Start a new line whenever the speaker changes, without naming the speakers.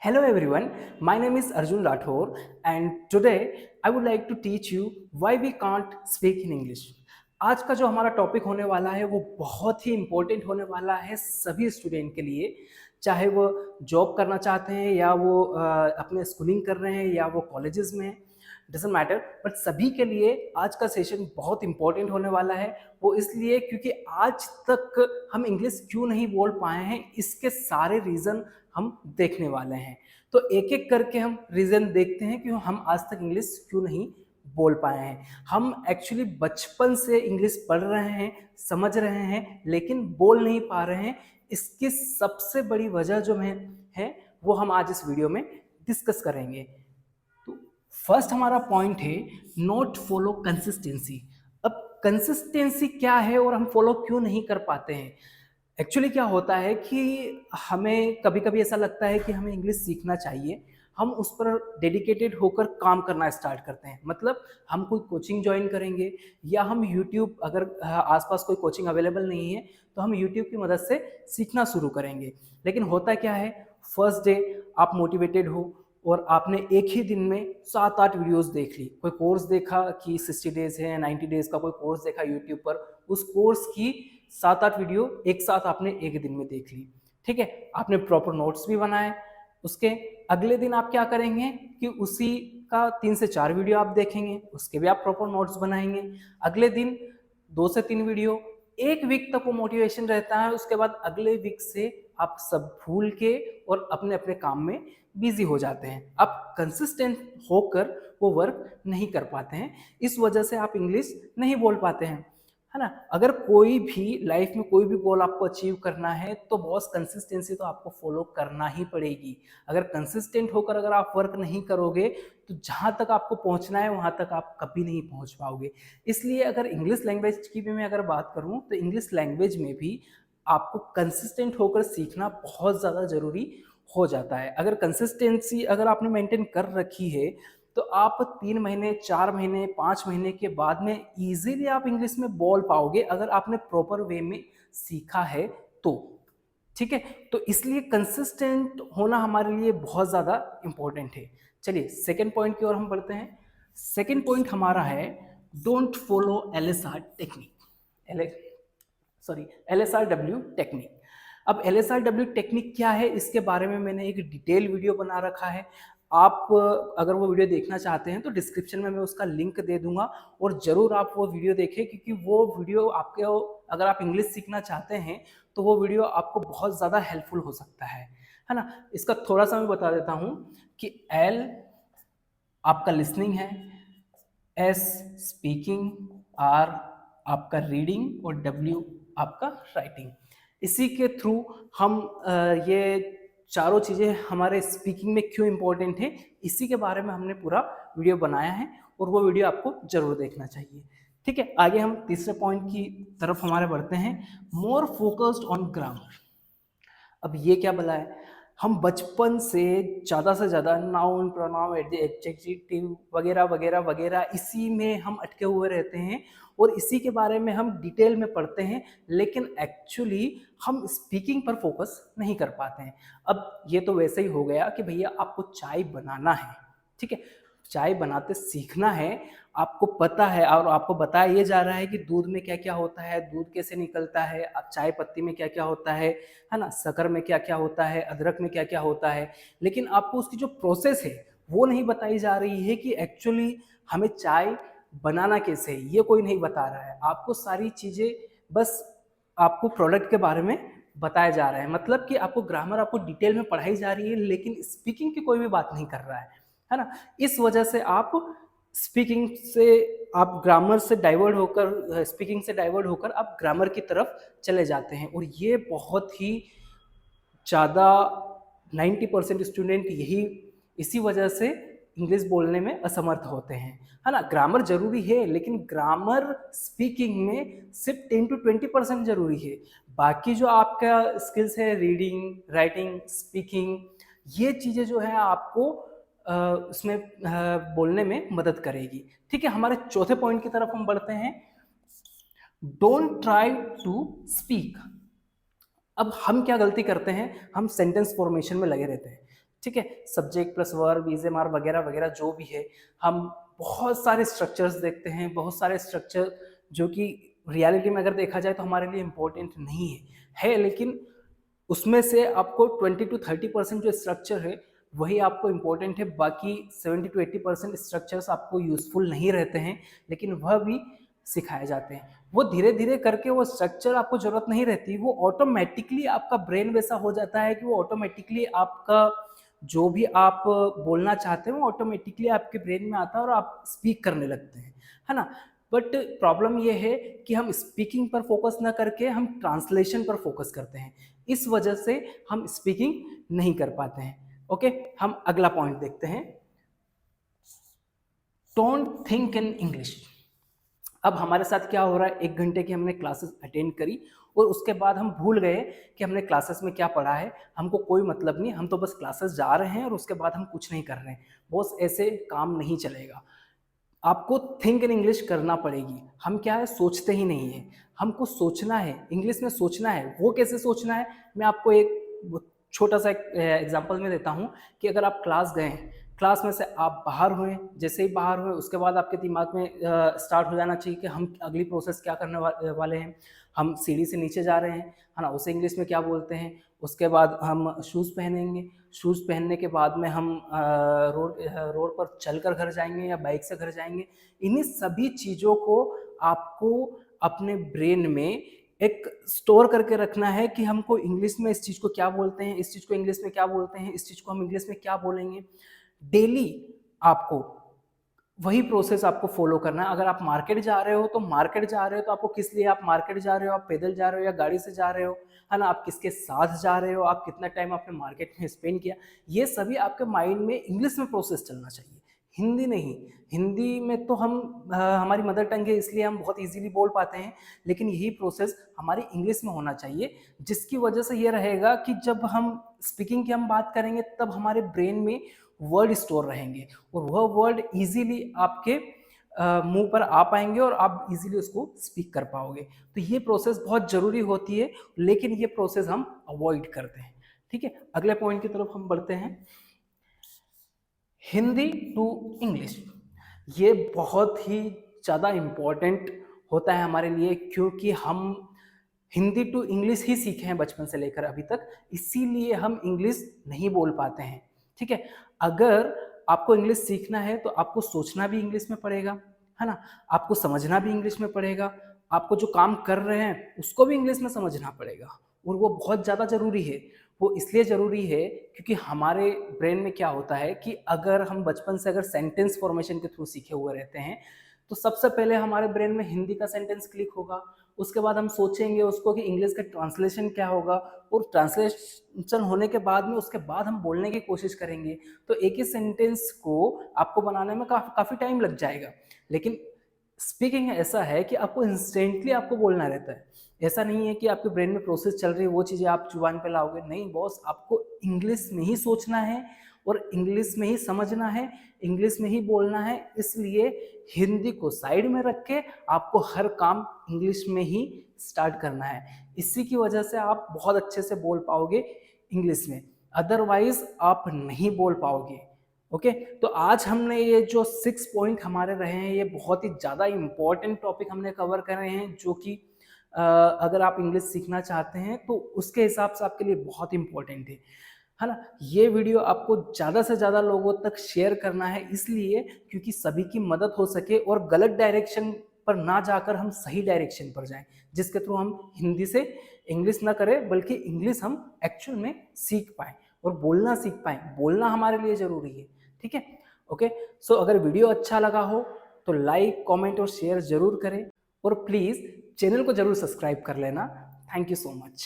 Hello everyone, my name is Arjun Rathore and today I would like to teach you why we can't speak in English. आज का जो हमारा topic होने वाला है वो बहुत ही इम्पोर्टेंट होने वाला है सभी स्टूडेंट के लिए, चाहे वो जॉब करना चाहते हैं या वो अपने स्कूलिंग कर रहे हैं या वो कॉलेजेस में हैं, डजेंट मैटर, बट सभी के लिए आज का सेशन बहुत इंपॉर्टेंट होने वाला है। वो इसलिए क्योंकि आज तक हम इंग्लिश क्यों नहीं बोल पाए हैं, इसके सारे रीज़न हम देखने वाले हैं। तो एक एक करके हम रीज़न देखते हैं कि हम आज तक इंग्लिश क्यों नहीं बोल पाए हैं। हम एक्चुअली बचपन से इंग्लिश पढ़ रहे हैं, समझ रहे हैं, लेकिन बोल नहीं पा रहे हैं। इसकी सबसे बड़ी वजह जो है वो हम आज इस वीडियो में डिस्कस करेंगे। तो फर्स्ट हमारा पॉइंट है नॉट फॉलो कंसिस्टेंसी। अब कंसिस्टेंसी क्या है और हम फॉलो क्यों नहीं कर पाते हैं? एक्चुअली क्या होता है कि हमें कभी कभी ऐसा लगता है कि हमें इंग्लिश सीखना चाहिए, हम उस पर डेडिकेटेड होकर काम करना स्टार्ट करते हैं। मतलब हम कोई कोचिंग ज्वाइन करेंगे या हम यूट्यूब, अगर आसपास कोई कोचिंग अवेलेबल नहीं है तो हम यूट्यूब की मदद से सीखना शुरू करेंगे। लेकिन होता क्या है, फर्स्ट डे आप मोटिवेटेड हो और आपने एक ही दिन में 7-8 वीडियोस देख ली। कोई कोर्स देखा कि 60 डेज है, 90 डेज का कोई कोर्स देखा यूट्यूब पर, उस कोर्स की 7-8 वीडियो एक साथ आपने एक दिन में देख ली। ठीक है, आपने प्रॉपर नोट्स भी बनाए। उसके अगले दिन आप क्या करेंगे कि उसी का 3 से 4 वीडियो आप देखेंगे, उसके भी आप प्रॉपर नोट्स बनाएंगे। अगले दिन 2 से 3 वीडियो, एक वीक तक वो मोटिवेशन रहता है। उसके बाद अगले वीक से आप सब भूल के और अपने अपने काम में बिजी हो जाते हैं। आप कंसिस्टेंट होकर वो वर्क नहीं कर पाते हैं, इस वजह से आप इंग्लिश नहीं बोल पाते हैं, है ना। अगर कोई भी लाइफ में कोई भी गोल आपको अचीव करना है तो बॉस कंसिस्टेंसी तो आपको फॉलो करना ही पड़ेगी। अगर कंसिस्टेंट होकर अगर आप वर्क नहीं करोगे तो जहाँ तक आपको पहुँचना है वहाँ तक आप कभी नहीं पहुँच पाओगे। इसलिए अगर इंग्लिश लैंग्वेज की भी मैं अगर बात करूँ तो इंग्लिश लैंग्वेज में भी आपको कंसिस्टेंट होकर सीखना बहुत ज़्यादा ज़रूरी हो जाता है। अगर कंसिस्टेंसी अगर आपने मेंटेन कर रखी है तो आप 3 महीने, 4 महीने, 5 महीने के बाद में ईजिली आप इंग्लिश में बोल पाओगे, अगर आपने प्रॉपर वे में सीखा है तो। ठीक है, तो इसलिए कंसिस्टेंट होना हमारे लिए बहुत ज़्यादा इंपॉर्टेंट है। चलिए सेकेंड पॉइंट की ओर हम बढ़ते हैं। सेकेंड पॉइंट हमारा है don't follow LSR technique, LSRW technique. अब LSRW टेक्निक क्या है, इसके बारे में मैंने एक डिटेल वीडियो बना रखा है। आप अगर वो वीडियो देखना चाहते हैं तो डिस्क्रिप्शन में मैं उसका लिंक दे दूंगा और ज़रूर आप वो वीडियो देखें, क्योंकि वो वीडियो आपके, अगर आप इंग्लिश सीखना चाहते हैं तो वो वीडियो आपको बहुत ज़्यादा हेल्पफुल हो सकता है ना। इसका थोड़ा सा मैं बता देता हूँ कि L आपका लिसनिंग है, S स्पीकिंग, R आपका रीडिंग और W आपका राइटिंग। इसी के थ्रू हम ये चारों चीज़ें हमारे स्पीकिंग में क्यों इम्पोर्टेंट है, इसी के बारे में हमने पूरा वीडियो बनाया है और वो वीडियो आपको ज़रूर देखना चाहिए। ठीक है, आगे हम तीसरे पॉइंट की तरफ हमारे बढ़ते हैं, मोर फोकस्ड ऑन ग्रामर। अब ये क्या भला है, हम बचपन से ज़्यादा नाउन, प्रोनाउन, एडजेक्टिव वगैरह वगैरह वगैरह इसी में हम अटके हुए रहते हैं और इसी के बारे में हम डिटेल में पढ़ते हैं, लेकिन एक्चुअली हम स्पीकिंग पर फोकस नहीं कर पाते हैं। अब ये तो वैसे ही हो गया कि भैया आपको चाय बनाना है, ठीक है, चाय बनाते सीखना है, आपको पता है और आपको बताया ये जा रहा है कि दूध में क्या क्या होता है, दूध कैसे निकलता है, अब चाय पत्ती में क्या क्या होता है ना, शक्कर में क्या क्या होता है, अदरक में क्या क्या होता है, लेकिन आपको उसकी जो प्रोसेस है वो नहीं बताई जा रही है कि एक्चुअली हमें चाय बनाना कैसे है, ये कोई नहीं बता रहा है। आपको सारी चीज़ें बस आपको प्रोडक्ट के बारे में बताया जा रहा है, मतलब कि आपको ग्रामर आपको डिटेल में पढ़ाई जा रही है, लेकिन स्पीकिंग की कोई भी बात नहीं कर रहा है ना। इस वजह से आप स्पीकिंग से, आप ग्रामर से डाइवर्ट होकर, स्पीकिंग से डाइवर्ट होकर आप ग्रामर की तरफ चले जाते हैं और ये बहुत ही ज़्यादा 90% स्टूडेंट यही इसी वजह से इंग्लिश बोलने में असमर्थ होते हैं, है ना। ग्रामर जरूरी है, लेकिन ग्रामर स्पीकिंग में सिर्फ 10 to 20% जरूरी है। बाकी जो आपका स्किल्स है, रीडिंग, राइटिंग, स्पीकिंग, ये चीज़ें जो है आपको उसमें बोलने में मदद करेगी। ठीक है, हमारे चौथे पॉइंट की तरफ हम बढ़ते हैं, डोंट ट्राई टू स्पीक। अब हम क्या गलती करते हैं, हम सेंटेंस फॉर्मेशन में लगे रहते हैं। ठीक है, सब्जेक्ट प्लस वर्ब, ईजेमार वगैरह वगैरह जो भी है, हम बहुत सारे स्ट्रक्चर्स देखते हैं, बहुत सारे स्ट्रक्चर जो कि रियलिटी में अगर देखा जाए तो हमारे लिए इम्पोर्टेंट नहीं है लेकिन उसमें से आपको 20 to 30% जो स्ट्रक्चर है वही आपको इम्पोर्टेंट है, बाकी 70 to 80% स्ट्रक्चर्स आपको यूजफुल नहीं रहते हैं, लेकिन वह भी सिखाए जाते हैं। वो धीरे धीरे करके वो स्ट्रक्चर आपको जरूरत नहीं रहती, वो ऑटोमेटिकली आपका ब्रेन वैसा हो जाता है कि वो ऑटोमेटिकली आपका जो भी आप बोलना चाहते हैं वो ऑटोमेटिकली आपके ब्रेन में आता है और आप स्पीक करने लगते हैं, है ना। बट प्रॉब्लम ये है कि हम स्पीकिंग पर फोकस ना करके हम ट्रांसलेशन पर फोकस करते हैं, इस वजह से हम स्पीकिंग नहीं कर पाते हैं। ओके, हम अगला पॉइंट देखते हैं, डोंट थिंक इन इंग्लिश। अब हमारे साथ क्या हो रहा है, 1 घंटे की हमने क्लासेस अटेंड करी और उसके बाद हम भूल गए कि हमने क्लासेस में क्या पढ़ा है, हमको कोई मतलब नहीं, हम तो बस क्लासेस जा रहे हैं और उसके बाद हम कुछ नहीं कर रहे हैं। बॉस, ऐसे काम नहीं चलेगा, आपको थिंक इन इंग्लिश करना पड़ेगी। हम क्या है, सोचते ही नहीं है, हमको सोचना है, इंग्लिश में सोचना है। वो कैसे सोचना है, मैं आपको एक छोटा सा एग्जांपल में देता हूँ कि अगर आप क्लास गए, क्लास में से आप बाहर हुए, जैसे ही बाहर हुए उसके बाद आपके दिमाग में स्टार्ट हो जाना चाहिए कि हम अगली प्रोसेस क्या करने वाले हैं। हम सीढ़ी से नीचे जा रहे हैं, है ना, उसे इंग्लिश में क्या बोलते हैं। उसके बाद हम शूज़ पहनेंगे, शूज़ पहनने के बाद में हम रोड पर चलकर घर जाएंगे या बाइक से घर जाएंगे। इन्हीं सभी चीज़ों को आपको अपने ब्रेन में एक स्टोर करके रखना है कि हमको इंग्लिश में इस चीज़ को क्या बोलते हैं, इस चीज़ को इंग्लिश में क्या बोलते हैं, इस चीज़ को हम इंग्लिश में क्या बोलेंगे। डेली आपको वही प्रोसेस आपको फॉलो करना है। अगर आप मार्केट जा रहे हो तो मार्केट जा रहे हो तो आपको किस लिए आप मार्केट जा रहे हो, आप पैदल जा रहे हो या गाड़ी से जा रहे हो, है ना, आप किसके साथ जा रहे हो, आप कितना टाइम आपने मार्केट में स्पेंड किया, ये सभी आपके माइंड में इंग्लिश में प्रोसेस चलना चाहिए, हिंदी नहीं। हिंदी में तो हम हमारी मदर टंग है इसलिए हम बहुत इजीली बोल पाते हैं, लेकिन यही प्रोसेस हमारी इंग्लिश में होना चाहिए, जिसकी वजह से ये रहेगा कि जब हम स्पीकिंग की हम बात करेंगे तब हमारे ब्रेन में वर्ड स्टोर रहेंगे और वह वर्ड इजीली आपके मुंह पर आ पाएंगे और आप इजीली उसको स्पीक कर पाओगे। तो ये प्रोसेस बहुत ज़रूरी होती है, लेकिन ये प्रोसेस हम अवॉइड करते हैं। ठीक है, अगले पॉइंट की तरफ हम बढ़ते हैं, हिंदी टू इंग्लिश। ये बहुत ही ज़्यादा इम्पोर्टेंट होता है हमारे लिए, क्योंकि हम हिंदी टू इंग्लिश ही सीखे हैं बचपन से लेकर अभी तक, इसीलिए हम इंग्लिश नहीं बोल पाते हैं। ठीक है, अगर आपको इंग्लिश सीखना है तो आपको सोचना भी इंग्लिश में पड़ेगा, है ना, आपको समझना भी इंग्लिश में पड़ेगा, आपको जो काम कर रहे हैं उसको भी इंग्लिश में समझना पड़ेगा, और वो बहुत ज़्यादा ज़रूरी है। वो इसलिए ज़रूरी है क्योंकि हमारे ब्रेन में क्या होता है कि अगर हम बचपन से अगर सेंटेंस फॉर्मेशन के थ्रू सीखे हुए रहते हैं तो सबसे पहले हमारे ब्रेन में हिंदी का सेंटेंस क्लिक होगा, उसके बाद हम सोचेंगे उसको कि इंग्लिश का ट्रांसलेशन क्या होगा, और ट्रांसलेशन होने के बाद में उसके बाद हम बोलने की कोशिश करेंगे। तो एक ही सेंटेंस को आपको बनाने में काफ़ी टाइम लग जाएगा, लेकिन स्पीकिंग ऐसा है कि आपको इंस्टेंटली आपको बोलना रहता है। ऐसा नहीं है कि आपके ब्रेन में प्रोसेस चल रही है वो चीज़ें आप जुबान पे लाओगे, नहीं बॉस, आपको इंग्लिश में ही सोचना है और इंग्लिश में ही समझना है, इंग्लिश में ही बोलना है। इसलिए हिंदी को साइड में रख के आपको हर काम इंग्लिश में ही स्टार्ट करना है। इसी की वजह से आप बहुत अच्छे से बोल पाओगे इंग्लिश में, अदरवाइज आप नहीं बोल पाओगे। ओके, तो आज हमने ये जो 6 पॉइंट हमारे रहे हैं, ये बहुत ही ज़्यादा इम्पॉर्टेंट टॉपिक हमने कवर कर रहे हैं, जो कि अगर आप इंग्लिश सीखना चाहते हैं तो उसके हिसाब से आपके लिए बहुत इम्पॉर्टेंट है ना। ये वीडियो आपको ज़्यादा से ज़्यादा लोगों तक शेयर करना है, इसलिए क्योंकि सभी की मदद हो सके और गलत डायरेक्शन पर ना जाकर हम सही डायरेक्शन पर जाएं, जिसके थ्रू हम हिंदी से इंग्लिश ना करें बल्कि इंग्लिश हम एक्चुअल में सीख पाएँ और बोलना सीख पाएँ। बोलना हमारे लिए ज़रूरी है। ठीक है, ओके। सो अगर वीडियो अच्छा लगा हो तो लाइक, कमेंट और शेयर ज़रूर करें, और प्लीज़ चैनल को ज़रूर सब्सक्राइब कर लेना। Thank you so much.